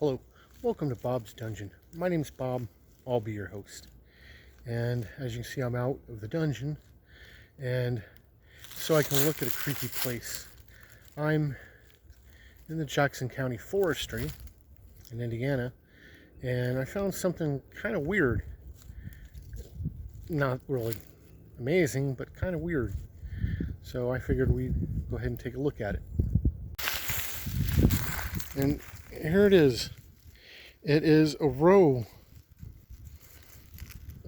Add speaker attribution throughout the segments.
Speaker 1: Hello, welcome to Bob's Dungeon. My name's Bob, I'll be your host. And as you can see, I'm out of the dungeon, and so I can look at a creepy place. I'm in the Jackson County Forestry in Indiana, and I found something kind of weird. Not really amazing, but kind of weird. So I figured we'd go ahead and take a look at it. And here it is. It is a row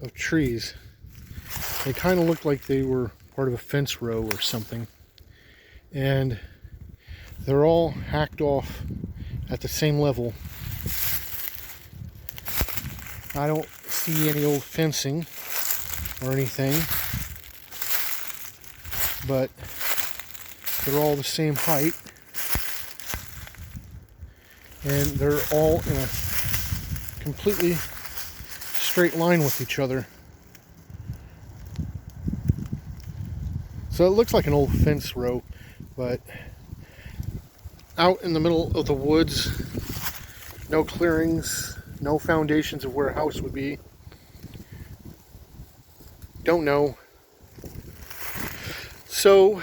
Speaker 1: of trees. They kind of look like they were part of a fence row or something. And they're all hacked off at the same level. I don't see any old fencing or anything, but they're all the same height. And they're all in a completely straight line with each other. So it looks like an old fence row, but out in the middle of the woods, no clearings, no foundations of where a house would be. Don't know. So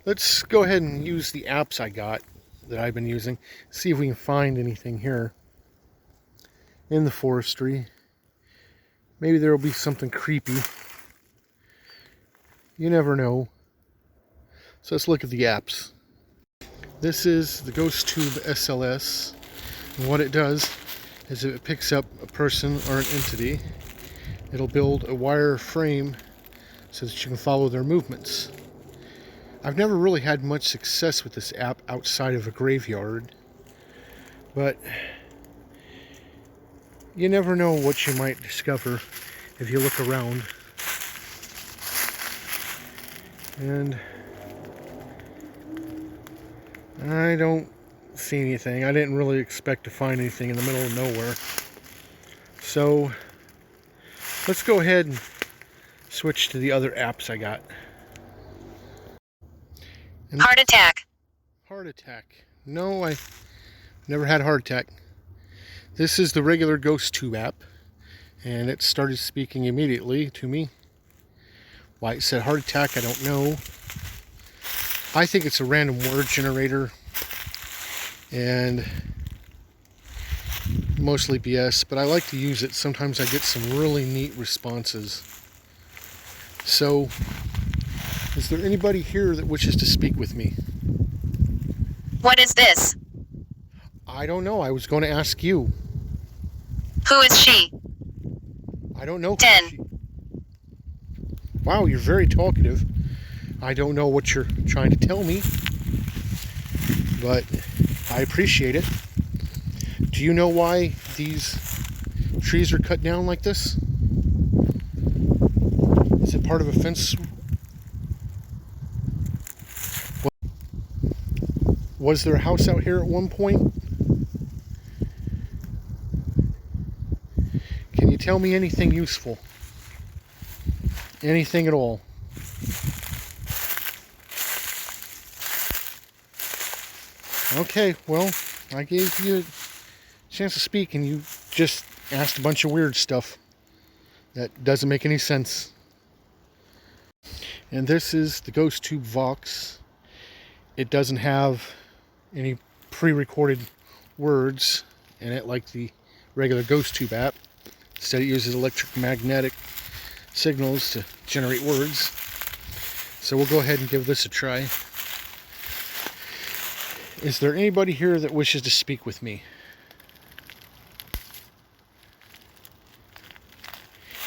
Speaker 1: let's go ahead and use the apps I got that I've been using, see if we can find anything here in the forestry. Maybe there will be something creepy. You never know. So let's look at the apps. This is the Ghost Tube SLS. And what it does is if it picks up a person or an entity, it'll build a wire frame so that you can follow their movements. I've never really had much success with this app outside of a graveyard, but you never know what you might discover if you look around. And I don't see anything. I didn't really expect to find anything in the middle of nowhere. So let's go ahead and switch to the other apps I got. And
Speaker 2: heart attack.
Speaker 1: Heart attack. No, I never had a heart attack. This is the regular Ghost Tube app, and it started speaking immediately to me. Why it said heart attack, I don't know. I think it's a random word generator, and mostly BS, but I like to use it. Sometimes I get some really neat responses. So, is there anybody here that wishes to speak with me?
Speaker 2: What is this?
Speaker 1: I don't know. I was going to ask you.
Speaker 2: Who is she?
Speaker 1: I don't know.
Speaker 2: 10.
Speaker 1: Wow, you're very talkative. I don't know what you're trying to tell me, but I appreciate it. Do you know why these trees are cut down like this? Is it part of a fence? Was there a house out here at one point? Can you tell me anything useful? Anything at all? Okay, well, I gave you a chance to speak and you just asked a bunch of weird stuff that doesn't make any sense. And this is the Ghost Tube Vox. It doesn't have any pre-recorded words in it like the regular Ghost Tube app. Instead, it uses electromagnetic signals to generate words. So we'll go ahead and give this a try. Is there anybody here that wishes to speak with me?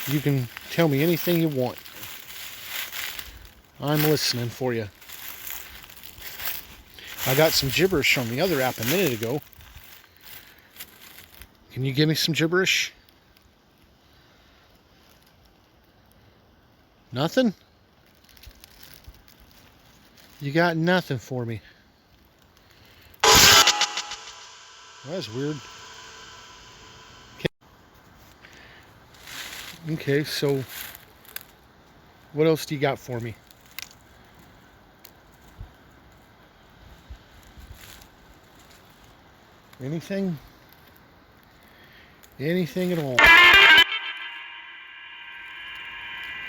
Speaker 1: You can tell me anything you want. I'm listening for you. I got some gibberish on the other app a minute ago. Can you give me some gibberish? Nothing? You got nothing for me. That's weird. Okay, so what else do you got for me? Anything? Anything at all?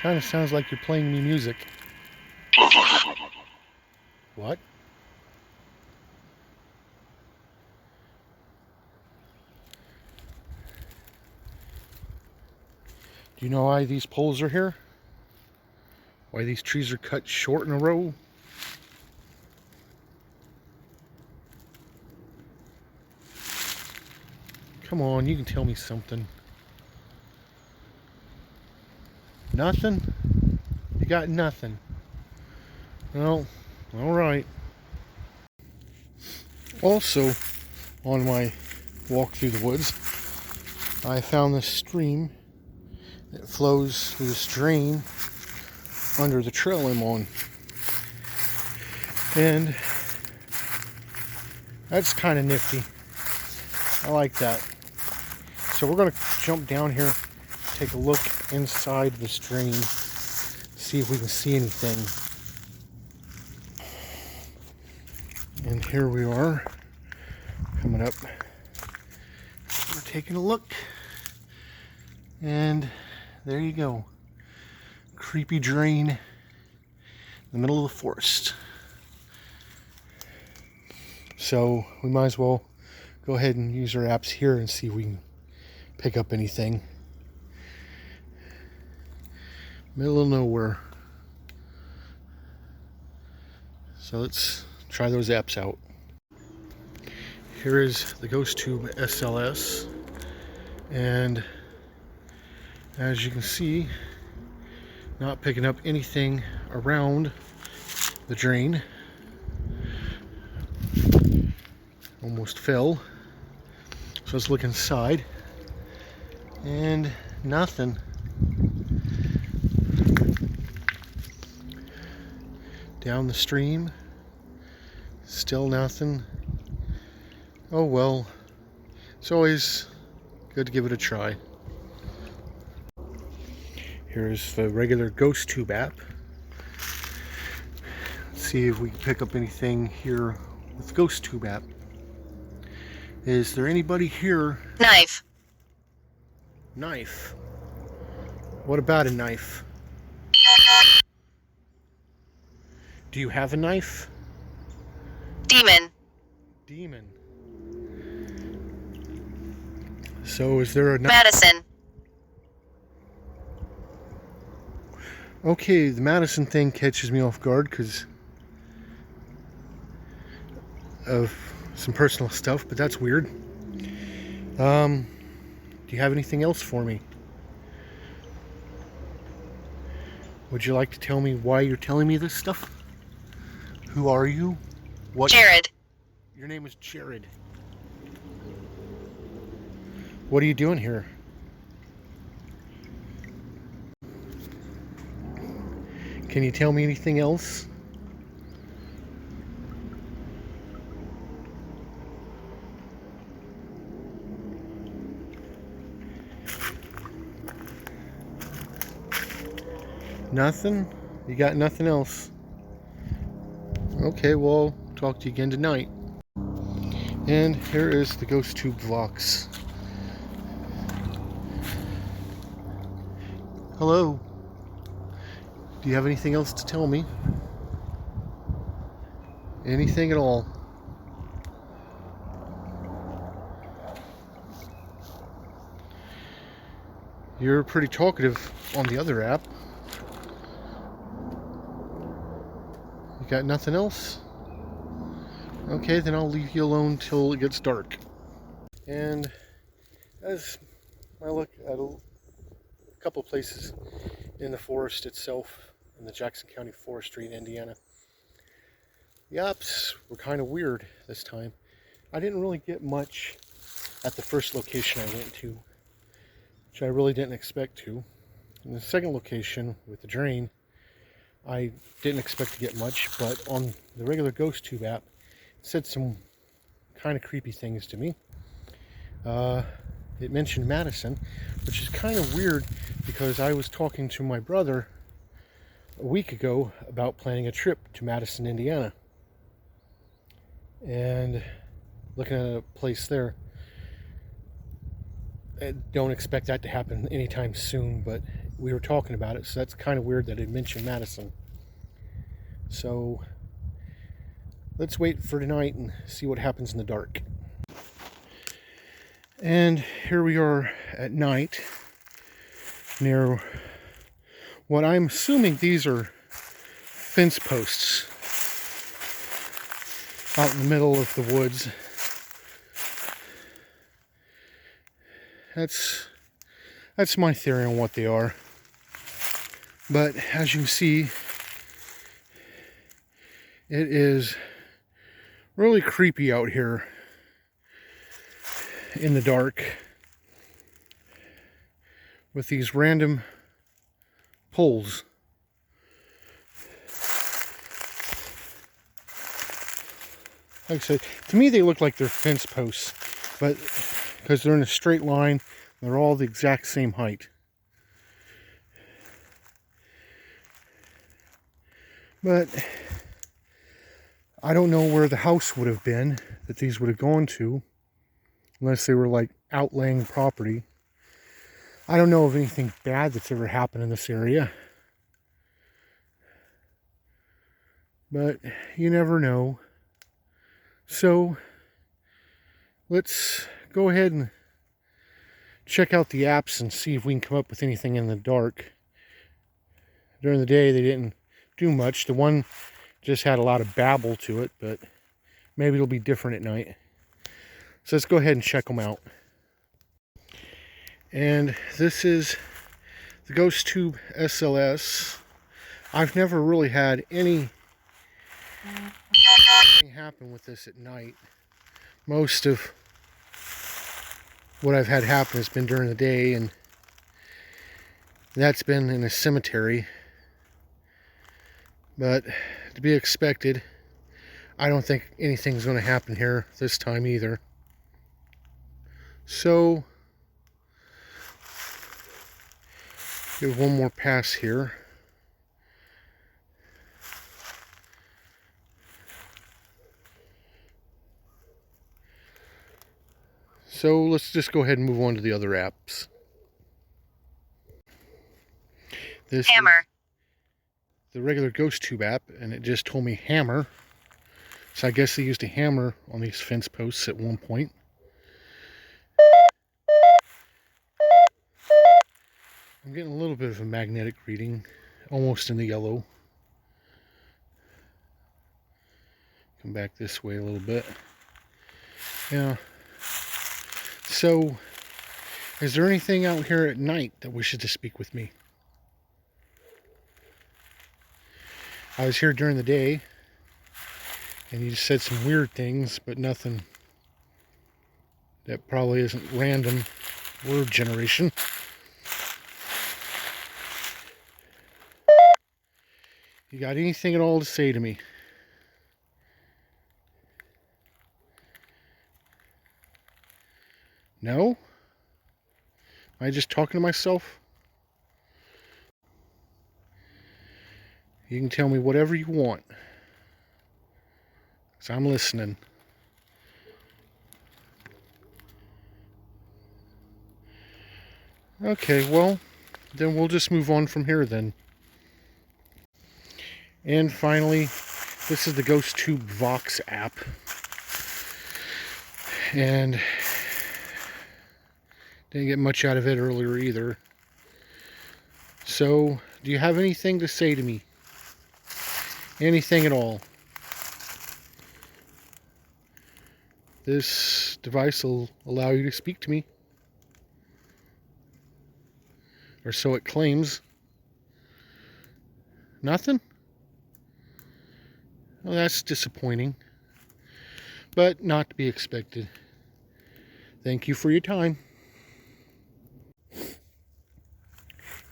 Speaker 1: Kind of sounds like you're playing me music. What? Do you know why these poles are here? Why these trees are cut short in a row? Come on, you can tell me something. Nothing? You got nothing. Well, alright. Also, on my walk through the woods, I found this stream that flows through this drain under the trail I'm on. And that's kind of nifty. I like that. So we're going to jump down here, take a look inside the stream, see if we can see anything. And here we are, coming up. We're taking a look. And there you go. Creepy drain in the middle of the forest. So we might as well go ahead and use our apps here and see if we can pick up anything. Middle of nowhere. So let's try those apps out. Here is the Ghost Tube SLS, and as you can see, not picking up anything around the drain. Almost fell. So let's look inside, and nothing. Down the stream, still nothing. Oh well, it's always good to give it a try. Here's the regular Ghost Tube app. Let's see if we can pick up anything here with the Ghost Tube app. Is there anybody here?
Speaker 2: Knife.
Speaker 1: Knife. What about a knife? Do you have a knife?
Speaker 2: Demon.
Speaker 1: Demon. So is there a knife?
Speaker 2: Madison.
Speaker 1: Okay, the Madison thing catches me off guard because of some personal stuff, but that's weird. Do you have anything else for me? Would you like to tell me why you're telling me this stuff? Who are you? What?
Speaker 2: Jared.
Speaker 1: Your name is Jared. What are you doing here? Can you tell me anything else? Nothing? You got nothing else? Okay, well, I'll talk to you again tonight. And here is the Ghost Tube Vlogs. Hello. Do you have anything else to tell me? Anything at all? You're pretty talkative on the other app. You got nothing else? Okay, then I'll leave you alone till it gets dark. And as I look at a couple places in the forest itself, in the Jackson County Forestry in Indiana, the apps were kind of weird this time. I didn't really get much at the first location I went to, which I really didn't expect to. In the second location with the drain, I didn't expect to get much, but on the regular Ghost Tube app, it said some kind of creepy things to me. It mentioned Madison, which is kind of weird because I was talking to my brother a week ago about planning a trip to Madison, Indiana. And looking at a place there. I don't expect that to happen anytime soon, but we were talking about it, so that's kind of weird that it mentioned Madison. So let's wait for tonight and see what happens in the dark. And here we are at night near what I'm assuming these are fence posts out in the middle of the woods. That's my theory on what they are. But as you can see, it is really creepy out here in the dark with these random poles. Like I said, to me they look like they're fence posts, but because they're in a straight line, they're all the exact same height. But I don't know where the house would have been that these would have gone to, unless they were like outlaying property. I don't know of anything bad that's ever happened in this area, but you never know. So let's go ahead and check out the apps and see if we can come up with anything in the dark. During the day they didn't do much. The one just had a lot of babble to it, but maybe it'll be different at night. So let's go ahead and check them out. And this is the Ghost Tube SLS. I've never really had anything happen with this at night. Most of what I've had happen has been during the day, and that's been in a cemetery. But to be expected, I don't think anything's going to happen here this time either. So, give one more pass here. So let's just go ahead and move on to the other apps. This
Speaker 2: Hammer.
Speaker 1: is the regular Ghost Tube app, and it just told me hammer. So I guess they used a hammer on these fence posts at one point. I'm getting a little bit of a magnetic reading, almost in the yellow. Come back this way a little bit. Yeah. So, is there anything out here at night that wishes to speak with me? I was here during the day, and you just said some weird things, but nothing that probably isn't random word generation. You got anything at all to say to me? No? Am I just talking to myself? You can tell me whatever you want, 'cause I'm listening. Okay, well, then we'll just move on from here then. And finally, this is the Ghost Tube Vox app. And didn't get much out of it earlier either. So, do you have anything to say to me? Anything at all? This device will allow you to speak to me. Or so it claims. Nothing? Well, that's disappointing. But not to be expected. Thank you for your time.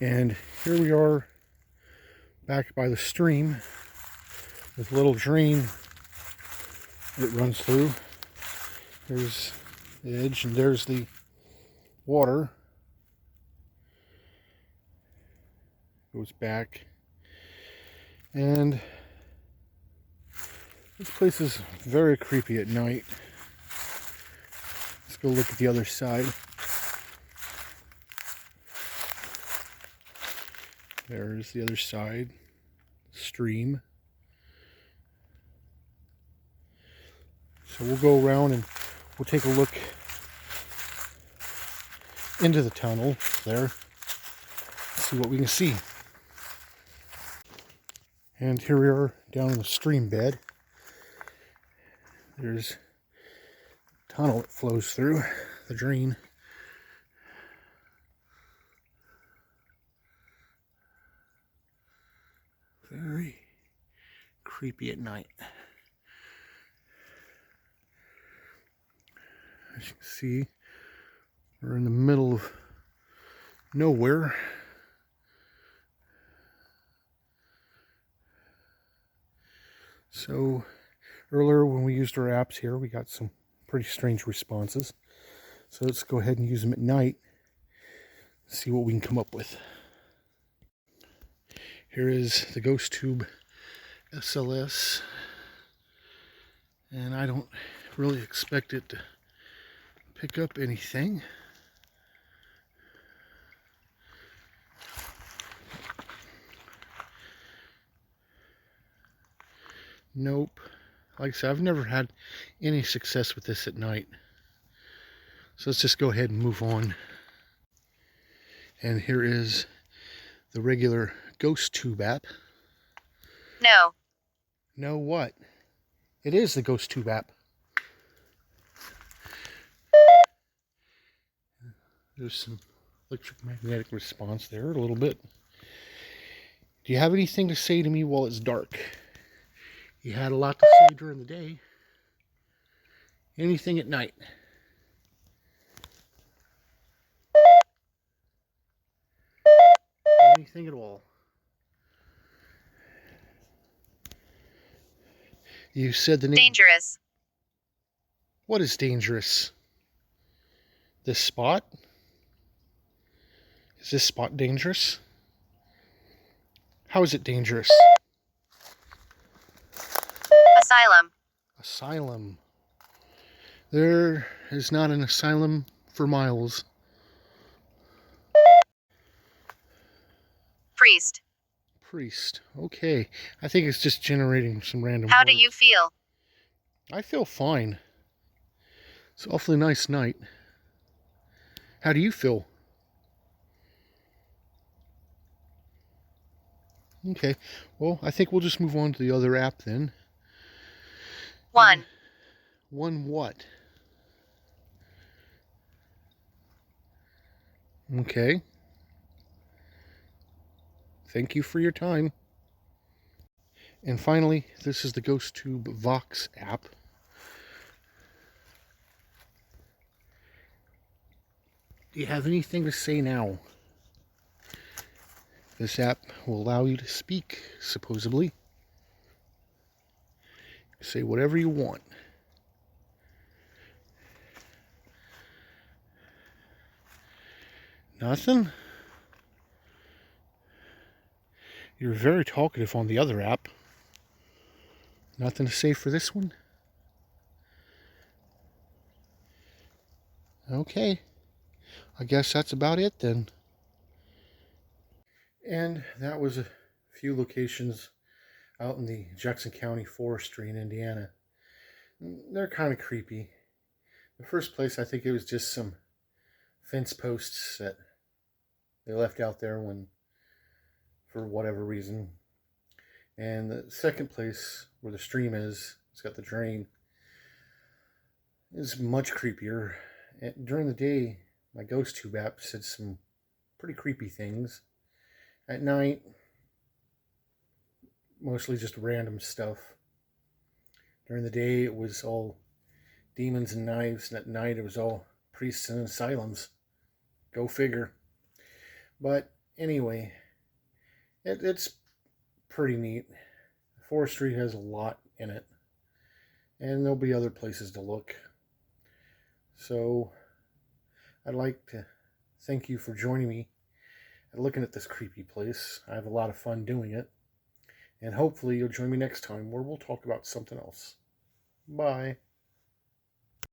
Speaker 1: And here we are back by the stream with a little drain that runs through. There's the edge and there's the water. Goes back. And this place is very creepy at night. go look at the other side. There's the other side. Stream. So we'll go around and we'll take a look into the tunnel there. See what we can see. And here we are down in the stream bed. There's a tunnel that flows through the drain. Very creepy at night. As you can see, we're in the middle of nowhere. So earlier when we used our apps here, we got some pretty strange responses. So let's go ahead and use them at night. See what we can come up with. Here is the Ghost Tube SLS. And I don't really expect it to pick up anything. Nope. Like I said, I've never had any success with this at night. So let's just go ahead and move on. And here is the regular Ghost Tube app.
Speaker 2: No.
Speaker 1: No what? It is the Ghost Tube app. There's some electromagnetic response there a little bit. Do you have anything to say to me while it's dark? You had a lot to say during the day. Anything at night? Anything at all? You said the name.
Speaker 2: Dangerous.
Speaker 1: What is dangerous? This spot? Is this spot dangerous? How is it dangerous?
Speaker 2: Asylum.
Speaker 1: Asylum. There is not an asylum for miles.
Speaker 2: Priest.
Speaker 1: Priest. Okay. I think it's just generating some random
Speaker 2: How do
Speaker 1: words.
Speaker 2: you feel?
Speaker 1: I feel fine. It's an awfully nice night. How do you feel? Okay. Well, I think we'll just move on to the other app then.
Speaker 2: 1.
Speaker 1: One what? Okay. Thank you for your time. And finally, this is the Ghost Tube Vox app. Do you have anything to say now? This app will allow you to speak, supposedly. Say whatever you want. Nothing? You're very talkative on the other app. Nothing to say for this one? Okay. I guess that's about it then. And that was a few locations out in the Jackson County Forestry in Indiana. They're kind of creepy. The first place, I think it was just some fence posts that they left out there for whatever reason. And the second place where the stream is, it's got the drain, is much creepier. And during the day, my Ghost Tube app said some pretty creepy things. At night, mostly just random stuff. During the day, it was all demons and knives, and at night, it was all priests and asylums. Go figure. But anyway, it's pretty neat. Forestry has a lot in it, and there'll be other places to look. So I'd like to thank you for joining me and looking at this creepy place. I have a lot of fun doing it, and hopefully you'll join me next time where we'll talk about something else. Bye.